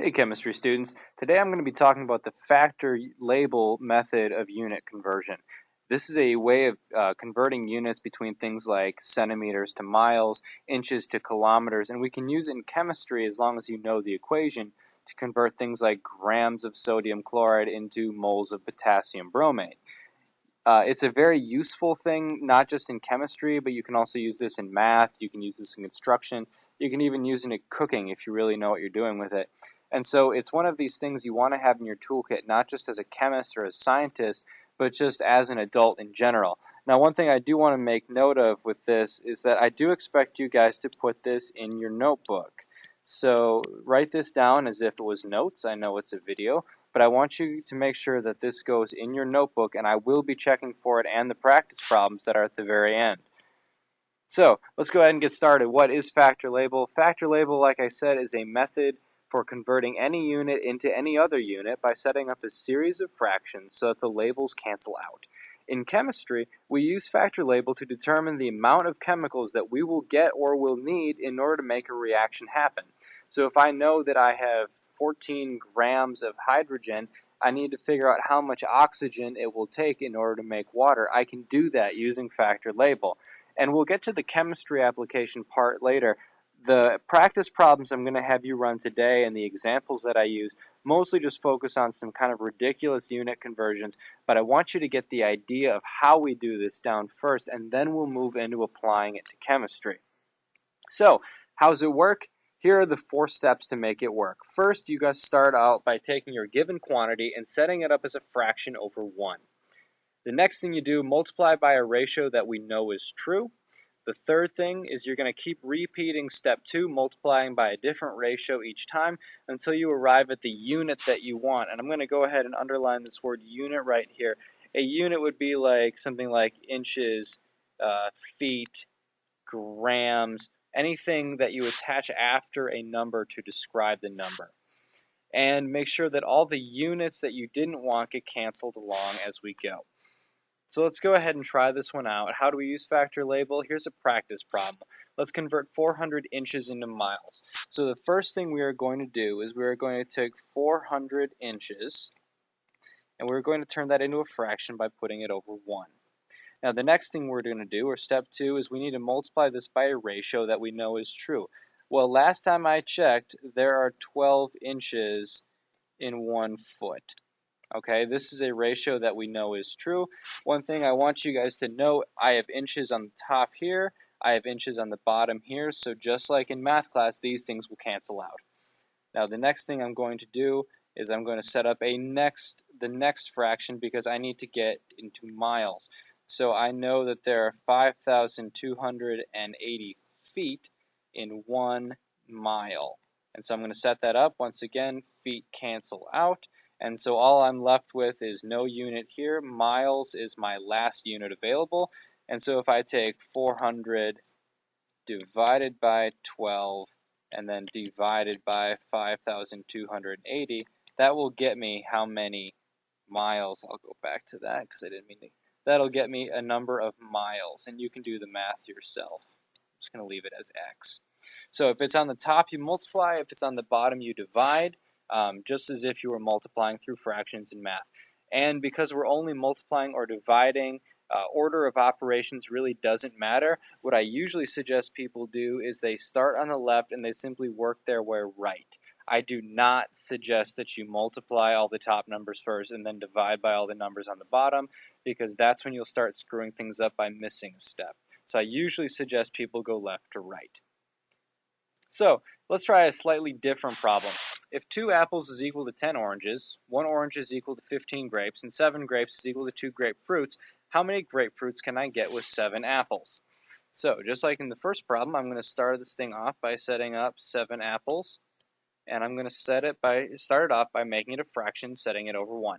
Hey chemistry students, today I'm going to be talking about the factor label method of unit conversion. This is a way of converting units between things like centimeters to miles, inches to kilometers, and we can use it in chemistry as long as you know the equation to convert things like grams of sodium chloride into moles of potassium bromate. It's a very useful thing, not just in chemistry, but you can also use this in math, you can use this in construction, you can even use it in cooking if you really know what you're doing with it. And so it's one of these things you want to have in your toolkit, not just as a chemist or a scientist, but just as an adult in general. Now, one thing I do want to make note of with this is that I do expect you guys to put this in your notebook. So write this down as if it was notes. I know it's a video, but I want you to make sure that this goes in your notebook, and I will be checking for it and the practice problems that are at the very end. So let's go ahead and get started. What is factor label? Factor label, like I said, is a method for converting any unit into any other unit by setting up a series of fractions so that the labels cancel out. In chemistry, we use factor label to determine the amount of chemicals that we will get or will need in order to make a reaction happen. So if I know that I have 14 grams of hydrogen, I need to figure out how much oxygen it will take in order to make water. I can do that using factor label. And we'll get to the chemistry application part later. The practice problems I'm going to have you run today and the examples that I use mostly just focus on some kind of ridiculous unit conversions, but I want you to get the idea of how we do this down first, and then we'll move into applying it to chemistry. So, how does it work? Here are the 4 steps to make it work. First, you guys start out by taking your given quantity and setting it up as a fraction over 1. The next thing you do, multiply by a ratio that we know is true. The third thing is you're going to keep repeating step 2, multiplying by a different ratio each time until you arrive at the unit that you want. And I'm going to go ahead and underline this word unit right here. A unit would be like something like inches, feet, grams, anything that you attach after a number to describe the number. And make sure that all the units that you didn't want get canceled along as we go. So let's go ahead and try this one out. How do we use factor label? Here's a practice problem. Let's convert 400 inches into miles. So the first thing we are going to do is we are going to take 400 inches and we're going to turn that into a fraction by putting it over 1. Now the next thing we're going to do, or step 2, is we need to multiply this by a ratio that we know is true. Well, last time I checked, there are 12 inches in 1 foot. Okay, this is a ratio that we know is true. One thing I want you guys to know, I have inches on the top here, I have inches on the bottom here, so just like in math class, these things will cancel out. Now the next thing I'm going to do is I'm going to set up the next fraction because I need to get into miles. So I know that there are 5,280 feet in 1 mile. And so I'm going to set that up. Once again, feet cancel out. And so all I'm left with is no unit here. Miles is my last unit available. And so if I take 400 divided by 12 and then divided by 5,280, that will get me how many miles. I'll go back to that because I didn't mean to. That'll get me a number of miles, and you can do the math yourself. I'm just going to leave it as x. So if it's on the top, you multiply. If it's on the bottom, you divide, just as if you were multiplying through fractions in math. And because we're only multiplying or dividing, order of operations really doesn't matter. What I usually suggest people do is they start on the left and they simply work their way right. I do not suggest that you multiply all the top numbers first and then divide by all the numbers on the bottom, because that's when you'll start screwing things up by missing a step. So I usually suggest people go left to right. So let's try a slightly different problem. If 2 apples is equal to 10 oranges, 1 orange is equal to 15 grapes, and 7 grapes is equal to 2 grapefruits, how many grapefruits can I get with 7 apples? So just like in the first problem, I'm going to start this thing off by setting up 7 apples, and I'm going to start it off by making it a fraction, setting it over 1.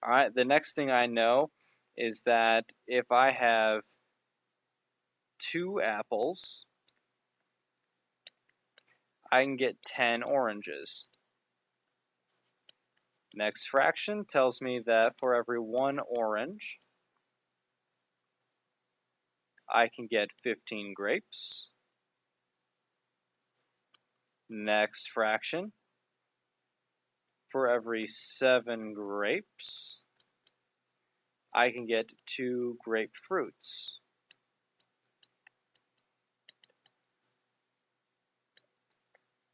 Alright, the next thing I know is that if I have 2 apples, I can get 10 oranges. Next fraction tells me that for every 1 orange, I can get 15 grapes. Next fraction for every 7 grapes, I can get 2 grapefruits.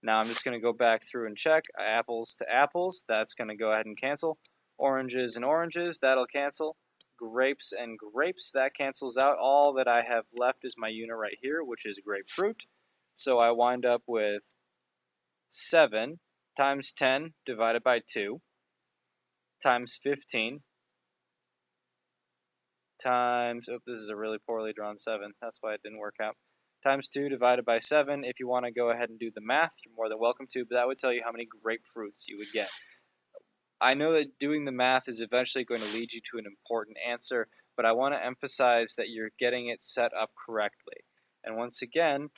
Now I'm just going to go back through and check. Apples to apples, that's going to go ahead and cancel. Oranges and oranges, that'll cancel. Grapes and grapes, that cancels out. All that I have left is my unit right here, which is grapefruit. So I wind up with 7 times 10 divided by 2 times 15 times, oh, this is a really poorly drawn 7. That's why it didn't work out. Times 2 divided by 7. If you want to go ahead and do the math, you're more than welcome to, but that would tell you how many grapefruits you would get. I know that doing the math is eventually going to lead you to an important answer, but I want to emphasize that you're getting it set up correctly. And once again,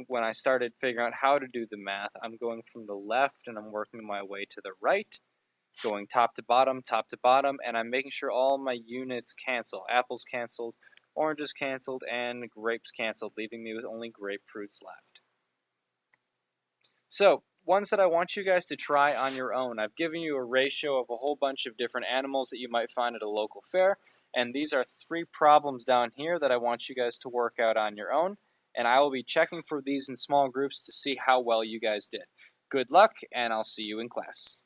when I started figuring out how to do the math, I'm going from the left and I'm working my way to the right, going top to bottom, and I'm making sure all my units cancel. Apples canceled, oranges canceled, and grapes canceled, leaving me with only grapefruits left. So, ones that I want you guys to try on your own. I've given you a ratio of a whole bunch of different animals that you might find at a local fair, and these are 3 problems down here that I want you guys to work out on your own, and I will be checking for these in small groups to see how well you guys did. Good luck, and I'll see you in class.